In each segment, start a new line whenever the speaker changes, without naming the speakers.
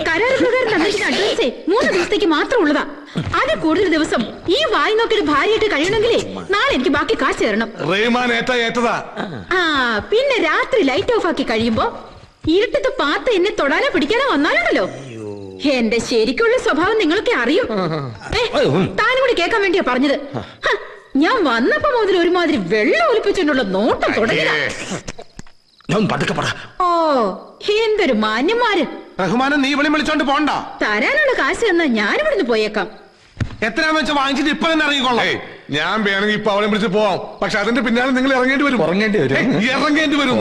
കരാർ പ്രകാരം തന്നിട്ട് അഡ്വാൻസേ 3 ദിവസത്തേക്ക് മാത്രം ഉള്ളതാ. അതിൽ കൂടുതൽ ദിവസം ഈ വായി നോക്കിയിട്ട് ഭാര്യയായിട്ട് കഴിയണമെങ്കിലേ നാളെ എനിക്ക് ബാക്കി കാശ് തരണം. പിന്നെ രാത്രി ലൈറ്റ് ഓഫ് ആക്കി കഴിയുമ്പോ ഇരുട്ടത്ത് പാത്ത് എന്നെ തൊടാനോ പിടിക്കാനോ വന്നാലുണ്ടല്ലോ, എന്റെ ശരിക്കുള്ള സ്വഭാവം നിങ്ങളൊക്കെ അറിയും. താനും കൂടി കേൾക്കാൻ വേണ്ടിയാ പറഞ്ഞത്. ഞാൻ വന്നപ്പോ മുതൽ ഒരുമാതിരി വെള്ളം ഒലിപ്പിച്ചുകൊണ്ടുള്ള നോട്ടം തുടങ്ങിയതാ. ഓ, എന്തൊരു മാന്യന്മാര്.
റഹ്മാനെ നീ വിളി വിളിച്ചോണ്ട് പോണ്ട.
തരാനുള്ള കാശ് തന്നാ ഞാനിവിടുന്ന് പോയേക്കാം.
എത്രയാന്ന് വെച്ചാൽ വാങ്ങിച്ചിട്ട് ഇപ്പൊ തന്നെ ഇറങ്ങിക്കോളാം.
ഞാൻ വേണമെങ്കിൽ ഇപ്പൊ അവളെ വിളിച്ച് പോവാം. പക്ഷെ അതിന്റെ പിന്നാലെ നിങ്ങൾ ഇറങ്ങേണ്ടി വരും.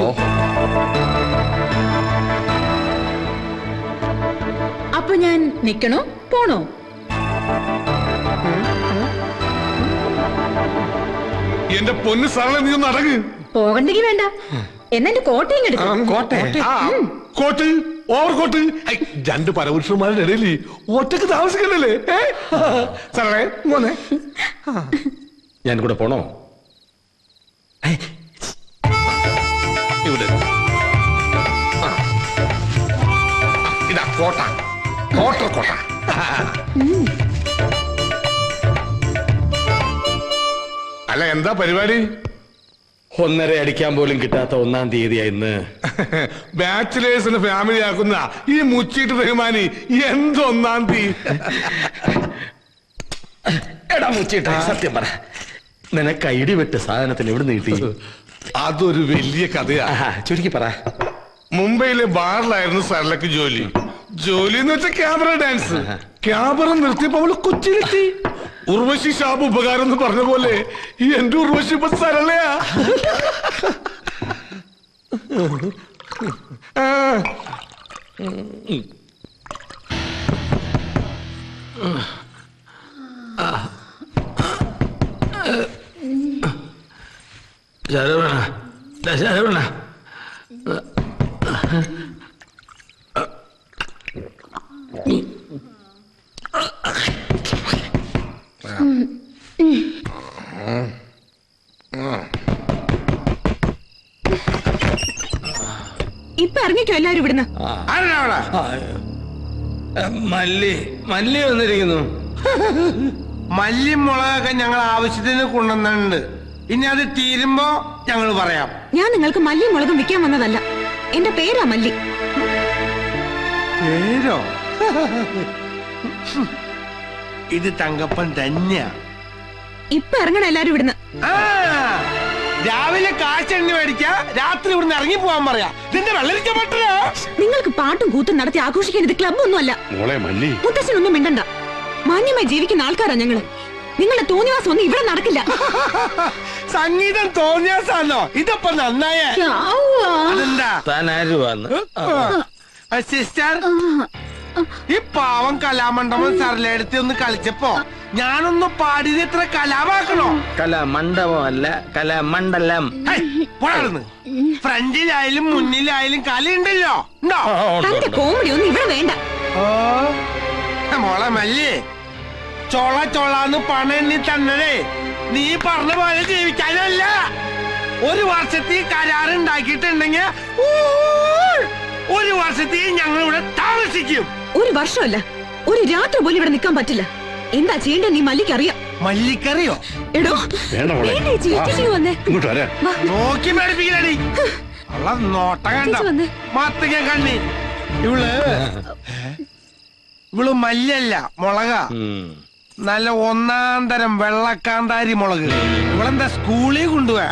അപ്പൊ ഞാൻ നിക്കണോ പോണോ?
എന്റെ പൊന്ന് സരള, നീ ഒന്ന് അടങ്ങ്.
പോകണ്ടെങ്കി വേണ്ട, എന്നെ കോട്ടയും എടുക്കും.
Coat, over coat. 2 പരപുരുഷന്മാരുടെ ഇടയിൽ ഒറ്റക്ക് താമസിക്കണ്ടല്ലേ? സരളെ മോനെ,
ഞാൻ കൂടെ പോണോ?
ഇവിടെ ഇതാ കോട്ട, കോട്ട. അല്ല, എന്താ പരിപാടി?
1.5 അടിക്കാൻ പോലും കിട്ടാത്ത 1-ാം തീയതിയാ ഇന്ന്.
ബാച്ചിലേഴ്സിന് ഫാമിലി ആക്കുന്ന ഈ മുച്ചീട്ട് റഹ്മാനി എന്ത് 1-ാം തീയതി?
എടാ മുച്ചീട്ട, സത്യം പറ, നിനക്ക് ഐഡി വെട്ട് സാധനത്തിന് എവിടെ നീട്ടി?
അതൊരു വലിയ കഥയാ.
ചുരുക്കി പറ.
മുംബൈയിലെ ബാറിലായിരുന്നു സരളക്ക് ജോലി. എന്ന് വെച്ചാൽ ക്യാമറ ഡാൻസ്. ക്യാമറ നിർത്തിയപ്പോ അവള് കൊച്ചിയിലെത്തി. ഉർവശി ഷാബ് ഉപകാരം എന്ന് പറഞ്ഞ പോലെ എന്റെ ഉർവശി ഇപ്പൊ സരളയാ.
ശരവണ
ഇപ്പൊ ഇറങ്ങിക്കോ എല്ലാരും ഇവിടുന്ന്.
മല്ലി വന്നിരിക്കുന്നു.
മല്ലിയും മുളകൊക്കെ ഞങ്ങൾ ആവശ്യത്തിന് കൊണ്ടുവന്നിട്ടുണ്ട്. ഇനി അത് തീരുമ്പോ ഞങ്ങൾ പറയാം.
ഞാൻ നിങ്ങൾക്ക് മല്ലിയും മുളകും വിൽക്കാൻ വന്നതല്ല. എന്റെ പേരാ മല്ലി.
പേരോ? ഇത് തങ്കപ്പൻ തന്നെയാ.
ഇപ്പൊ ഇറങ്ങണം എല്ലാരും ഇവിടുന്ന്.
രാവിലെ കാശെണ്ണി മേടിക്കാ, രാത്രി ഇവിടുന്ന് ഇറങ്ങി പോവാൻ പറയാ. ഇതിന്റെ വെള്ളരിക്ക പറ്റില്ല.
നിങ്ങൾക്ക് പാട്ടും കൂത്തും നടത്തി ആഘോഷിക്കാൻ ഇത് ക്ലബ്ബൊന്നും അല്ല. മുത്തശ്ശനൊന്നും മിണ്ടണ്ട. മാന്യമായി ജീവിക്കുന്ന ആൾക്കാരാ ഞങ്ങള്. നിങ്ങളുടെ തോന്നിവാസം ഒന്നും ഇവിടെ നടക്കില്ല.
സംഗീതം തോന്നിയാസാണോ? ഇതപ്പൊ നന്നായ. അതെന്താ സിസ്റ്റർ, ഈ പാവം കലാമണ്ഡപം സരളയെടുത്ത് ഒന്ന് കളിച്ചപ്പോ ഞാനൊന്ന് പാടിയത് ഇത്ര കലാമാക്കണോ?
കലാമണ്ഡപം അല്ല, കലാമണ്ഡലം.
ഫ്രണ്ടിലായാലും മുന്നിലായാലും കളിയുണ്ടല്ലോ.
തന്റെ കോമഡി ഒന്നും ഇവിടെ വേണ്ട.
മോളെ മല്ലി, ചോളാന്ന് പണം എണ്ണി തന്നതേ നീ പറഞ്ഞ പോലെ ജീവിക്കാനല്ല. 1 വർഷത്തിൽ കരാറുണ്ടാക്കിയിട്ടുണ്ടെങ്കിൽ 1 വർഷത്തിൽ ഞങ്ങൾ ഇവിടെ താമസിക്കും.
1 വർഷമല്ല, 1 രാത്രി പോലും ഇവിടെ നിൽക്കാൻ പറ്റില്ല. എന്താ ചെയ്യേണ്ട നീ മല്ലിക്കറിയാം.
മല്ലിക്കറിയോ?
എടോ
നോക്കി മേടിപ്പിക്കലടി. ഉള്ള നോട്ടം കണ്ട മത്തങ്ങ കണ്ണി. ഇവള് മല്ലിയല്ല, മുളക. നല്ല 1-ാം തരം വെള്ളക്കാന്താരി മുളക്. ഇവളെന്താ സ്കൂളിൽ കൊണ്ടുപോവാ?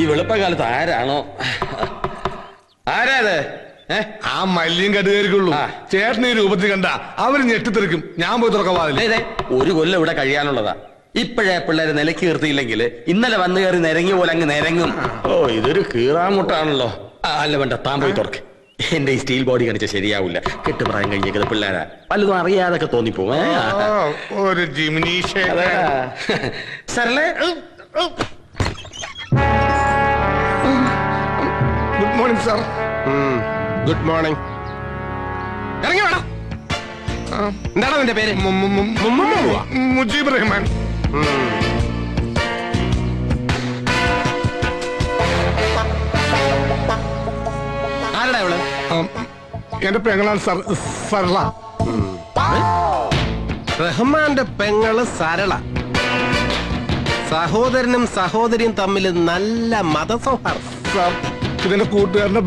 ഈ വെളുപ്പകാലത്ത് ആരാണോ? ആരാത്?
ആ മല്ലിയും കടുകായിരിക്കുള്ളൂ. ചേട്ടന് ഈ രൂപത്തിൽ കണ്ട അവര് ഞെട്ടിത്തെറിക്കും. ഞാൻ പോയി തുറക്കവാതില്ലേ.
1 കൊല്ലം ഇവിടെ കഴിയാനുള്ളതാ. ഇപ്പോഴേ പിള്ളേര് നിലയ്ക്ക് നിർത്തിയില്ലെങ്കിൽ ഇന്നലെ വന്നു കയറി നിരങ്ങി പോലെ അങ്ങ് നിരങ്ങും. ഓ, ഇതൊരു കീറാമുട്ടാണല്ലോ. അല്ല വേണ്ട, താൻ പോയി തുറക്ക്. എന്റെ ഈ സ്റ്റീൽ ബോഡി കാണിച്ച ശരിയാവില്ല. കെട്ടുപ്രായം കഴിഞ്ഞേക്കുന്നത് പിള്ളേരാ. പലതും അറിയാതൊക്കെ തോന്നിപ്പോ.
സരളെ
good morning sir.
Good morning. ഇറങ്ങി വേണം. എന്താണ് നിന്റെ പേര്?
മുജീബ് റഹ്മാൻ.
ആരടാ ഇവള്?
എന്റെ പെങ്ങളാണ് സാർ, സരള.
റഹ്മാന്റെ പെങ്ങള് സരള. സഹോദരനും സഹോദരിയും തമ്മിൽ നല്ല മതസൗഹാർദ്ദം.
സാർ, ഇതെന്റെ കൂട്ടുകാരന്റെ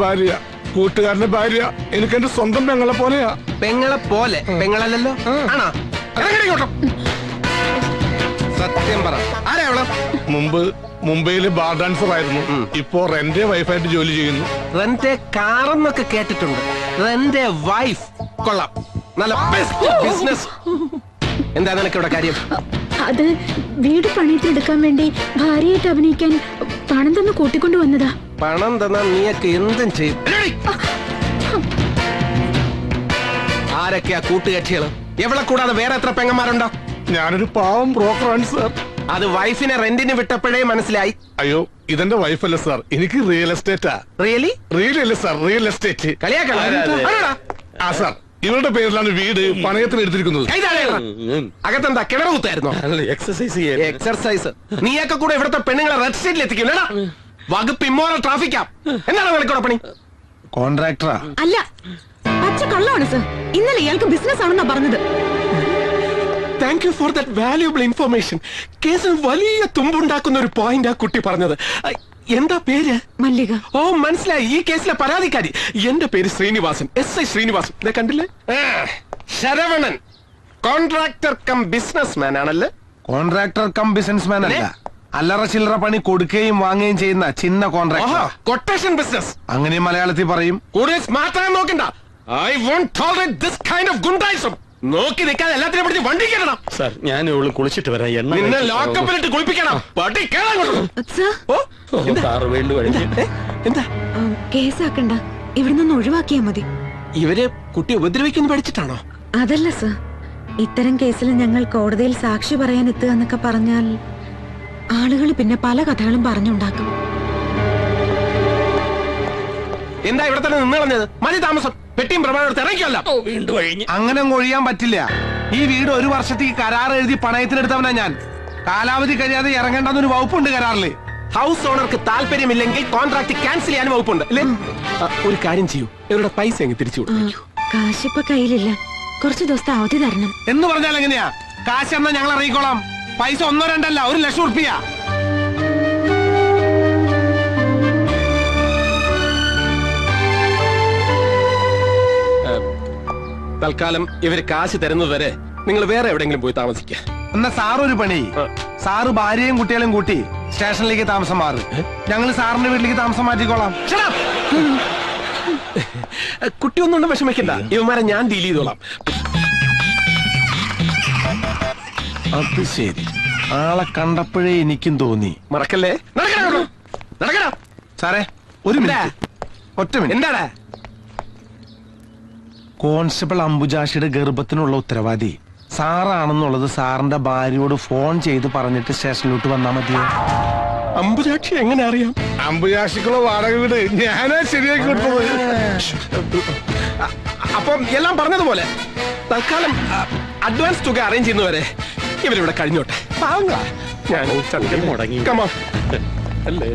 ഭാര്യ എനിക്ക് എന്റെ സ്വന്തം പെങ്ങളെ പോലെയാ.
പെങ്ങളെ പോലെ? പെങ്ങളല്ലല്ലോ. ആണോ? സത്യം പറ, ആരാ അവള്?
മുമ്പ് മുംബൈയില് ബാർ ഡാൻസർ ആയിരുന്നു. ഇപ്പോ റെന്റെ വൈഫായിട്ട് ജോലി ചെയ്യുന്നു.
റെന്റെ കാറെന്നൊക്കെ കേട്ടിട്ടുണ്ട്. റെന്റെ വൈഫ് കൊള്ളാം, നല്ല ബെസ്റ്റ് ബിസിനസ്. എന്താ നിനക്ക് ഇവിടെ കാര്യം?
അത് വീട് പണിയത്തിനെടുക്കാൻ വേണ്ടി ഭാര്യയായിട്ട് അഭിനയിക്കാൻ പണം തന്ന് കൂട്ടിക്കൊണ്ടു വന്നതാ.
പണം തന്നാ നീയൊക്കെ എന്തും ചെയ്യും. ആരൊക്കെയാ കൂട്ടുകെട്ടികള്? എവിടെ കൂടാതെ വേറെ എത്ര പെങ്ങന്മാരുണ്ടോ?
ഞാനൊരു പാവം ബ്രോക്കറാണ് സാർ.
അത് വൈഫിനെ റെന്റിന് വിട്ടപ്പോഴേ മനസ്സിലായി.
അയ്യോ, ഇതെന്റെ വൈഫല്ല സാർ, എനിക്ക് റിയൽ എസ്റ്റേറ്റാ.
റിയലി?
റിയൽ അല്ല സാർ, റിയൽ എസ്റ്റേറ്റ്.
കളിയാക്കളാ?
ആ സാർ, ഇവരുടെ പേരിലാണ് വീട് പണയത്തിന് എടുത്തിരിക്കുന്നത്.
അകത്തെന്താ കിണർ കുത്തായിരുന്നോ? എക്സർസൈസ്. നീയൊക്കെ കൂടെ ഇവിടുത്തെ പെണ്ണുങ്ങളെ റെഡ് സ്റ്റേറ്റിൽ എത്തിക്കില്ലടാ. വകുപ്പ് ഇമ്മോറൽ ട്രാഫിക്കാ. എന്താണ് വിളിക്കൂടെ പണി? കോൺട്രാക്ടറാ?
അല്ല, പച്ച കള്ളാണ് സർ. ഇന്നലെ ഇയാൾക്ക് ബിസിനസ് ആണെന്നാ പറഞ്ഞത്.
Thank you for that valuable information. കേസിൽ വലിയ തുമ്പുണ്ടാക്കുന്ന ഒരു പോയിന്റ് ആ കുട്ടി പറഞ്ഞത്. എന്താ പേര്?
മല്ലിക.
ഓ, മനസ്സിലായി. ഈ കേസിലെ പരാതിക്കാരി. എന്റെ പേര് ശ്രീനിവാസൻ, SI ശ്രീനിവാസൻ. കണ്ടില്ലേ? Saravanan contractor cum business man ആണല്ലേ?
കോൺട്രാക്ടർ കം ബിസിനസ്മാൻ അല്ല, അല്ലറ ചില്ലറ പണി കൊടുക്കുകയും വാങ്ങുകയും ചെയ്യുന്ന ചിന്ന കോൺട്രാക്ടർ.
കൊട്ടേഷൻ ബിസിനസ്
അങ്ങനെ മലയാളത്തിൽ പറയും.
കൂടുതൽ സ്മാർട്ട് ആകാൻ നോക്കണ്ട. I won't tolerate this kind of ഗുണ്ടായിസം. നോക്കി നിൽക്കാതെ എല്ലാത്തിനും പിടിച്ച് വണ്ടി കയറണം.
സാർ, ഞാൻ ഇവള് കുളിച്ചിട്ട് വരാം.
നിന്നെ ലോക്കപ്പിലിട്ട് കുളിപ്പിക്കണം. പട്ടി കേളാൻ. എന്താ
കേസാക്കണ്ട, ഇവിടെ നിന്ന് ഒഴിവാക്കിയാ മതി.
ഇവര് കുട്ടി ഉപദ്രവിക്കുന്നു പഠിച്ചിട്ടാണോ?
അതല്ല സർ, ഇത്തരം കേസിൽ ഞങ്ങൾ കോടതിയിൽ സാക്ഷി പറയാൻ എത്തുക എന്നൊക്കെ പറഞ്ഞാൽ ആളുകൾ പിന്നെ പല കഥകളും പറഞ്ഞുണ്ടാക്കും.
എന്താ ഇവിടെ തന്നെ നിന്ന് കളഞ്ഞത്? മതി താമസം. പെട്ടിയും പ്രമാണം ഇറങ്ങിയല്ല.
അങ്ങനെ ഒഴിയാൻ പറ്റില്ല. ഈ വീട് 1 വർഷത്തേക്ക് കരാർ എഴുതി പണയത്തിനെടുത്തവനാ ഞാൻ. കാലാവധി കഴിയാതെ ഇറങ്ങേണ്ടെന്നൊരു വകുപ്പുണ്ട് കരാറില്.
ഹൗസ് ഓണർക്ക് താല്പര്യമില്ലെങ്കിൽ കോൺട്രാക്ട് ക്യാൻസൽ ചെയ്യാൻ വകുപ്പുണ്ട് അല്ലേ? ഒരു കാര്യം ചെയ്യൂ, ഇവരുടെ പൈസ എങ്ങ് തിരിച്ചു കൊടുക്കൂ.
കാശിപ്പ കയ്യിലില്ല, കുറച്ചു ദിവസത്തെ അവധി തരണം.
എന്ന് പറഞ്ഞാൽ എങ്ങനെയാ? കാശ് എന്നാ ഞങ്ങൾ ഇറങ്ങിക്കോളാം. പൈസ 1 2 അല്ല, 1 ലക്ഷം ഉറുപ്പിക.
തൽക്കാലം ഇവര് കാശ് തരുന്നത് വരെ നിങ്ങൾ വേറെ എവിടെയെങ്കിലും പോയി താമസിക്കുക.
എന്നാ സാറൊരു പണി. സാറ് ഭാര്യയും കുട്ടികളും കൂട്ടി സ്റ്റേഷനിലേക്ക് താമസം മാറി. ഞങ്ങൾ സാറിന്റെ വീട്ടിലേക്ക് താമസം മാറ്റിക്കോളാം.
കുട്ടിയൊന്നും വിഷമിക്കണ്ട, ഇവന്മാരെ ഞാൻ ഡീൽ ചെയ്തോളാം.
അത് ശരി, ആളെ കണ്ടപ്പോഴേ എനിക്കും തോന്നി.
മറക്കല്ലേ? നടക്കടാ.
സാറേ, ഒരു മിനിറ്റ്, ഒറ്റ മിനിറ്റ്.
എന്താടാ?
കോൺസ്റ്റബിൾ അംബുജാഷിയുടെ ഗർഭത്തിനുള്ള ഉത്തരവാദി സാറാണെന്നുള്ളത് സാറിന്റെ ഭാര്യയോട് ഫോൺ ചെയ്ത് പറഞ്ഞിട്ട് സ്റ്റേഷനിലോട്ട് വന്നാ മതിയോ?
അംബുജാക്ഷി എങ്ങനെ അറിയാം?
അമ്പുജാക്ഷിക്കുള്ള വാടക വീട് ഞാനാ ശരിയാക്കി കൊടുത്തത്.
അപ്പം എല്ലാം പറഞ്ഞതുപോലെ തൽക്കാലം അഡ്വാൻസ് തുക അറേഞ്ച് ചെയ്യുന്നവരെ ഇവരിവിടെ കഴിഞ്ഞോട്ടെ. പാവങ്ങളാ. ഞാൻ
മുടങ്ങി.
അല്ലേ?